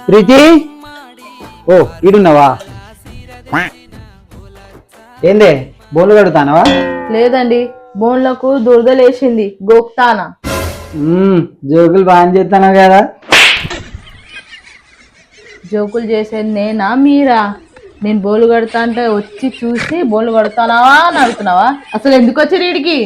ప్రీతి, ఓ ఈడున్నావా? ఏందే బోన్లు కడుగుతానవా? లేదండి, బోన్లకు దురదలేసింది, గోక్తానా. జోకులు బాగా చేస్తాను కదా. జోకులు చేసేది నేనా మీరా? నేను బోలు కడతా అంటే వచ్చి చూసి బోలు కడతానావా అని అడుగుతున్నావా? అసలు ఎందుకు వచ్చారు వీడికి?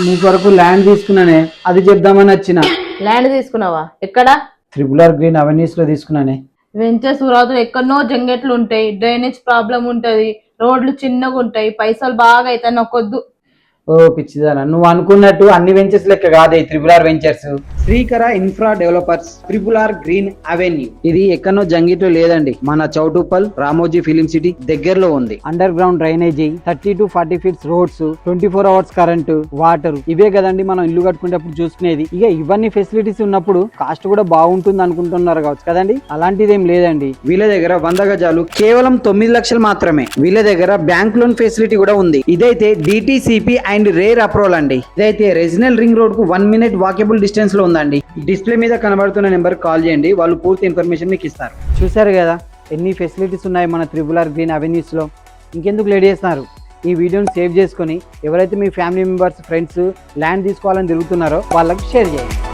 నీ కొరకు ల్యాండ్ తీసుకున్నానే, అది చెప్దామని వచ్చిన. ల్యాండ్ తీసుకున్నావా? ఎక్కడ? త్రిపుల్ గ్రీన్ అవెన్యూస్ లో తీసుకున్నానే. వెంచర్స్ రాదు, ఎక్కడనో జంగెట్లు ఉంటాయి, డ్రైనేజ్ ప్రాబ్లం ఉంటది, రోడ్లు చిన్నగా ఉంటాయి, పైసలు బాగా అవుతాయి, నాకొద్దు. ఓ పిచ్చిదానా, నువ్వు అనుకున్నట్టు అన్ని వెంచర్స్ లెక్క కాదే triple ventures. Srikara infra developers, triple green avenue. ఇది ఎక్కడో జంగిట్లో లేదండి, మన చౌటుప్పల్ రామోజీ ఫిలిం సిటీ దగ్గరలో ఉంది. Under ground drainage, 30 to 40 feets roads, 24 hours current, water, ఇవే కదండి మనం ఇల్లు కట్టుకునేటప్పుడు చూసుకునేది. ఇక ఇవన్నీ ఫెసిలిటీస్ ఉన్నప్పుడు కాస్ట్ కూడా బాగుంటుంది అనుకుంటున్నారు కావచ్చు కదండి. అలాంటిదేం లేదండి. వీళ్ళ దగ్గర 100 గజాలు కేవలం 9 లక్షలు మాత్రమే. వీళ్ళ దగ్గర బ్యాంక్ లోన్ ఫెసిలిటీ కూడా ఉంది. ఇదైతే డిటిసిపి అండ్ రేర్ అప్రూవల్ అండి. ఇదైతే రెజినల్ రింగ్ రోడ్ కు 1 minute వాకబుల్ డిస్టెన్స్ లో ఉందండి. డిస్ప్లే మీద కనబడుతున్న నెంబర్ కాల్ చేయండి, వాళ్ళు పూర్తి ఇన్ఫర్మేషన్ మీకు ఇస్తారు. చూసారు కదా ఎన్ని ఫెసిలిటీస్ ఉన్నాయి మన త్రిపుల్ గ్రీన్ అవెన్యూస్ లో. ఇంకెందుకు లేట్ చేస్తున్నారు, ఈ వీడియోని సేవ్ చేసుకొని ఎవరైతే మీ ఫ్యామిలీ మెంబర్స్, ఫ్రెండ్స్ ల్యాండ్ తీసుకోవాలని తిరుగుతున్నారో వాళ్ళకి షేర్ చేయండి.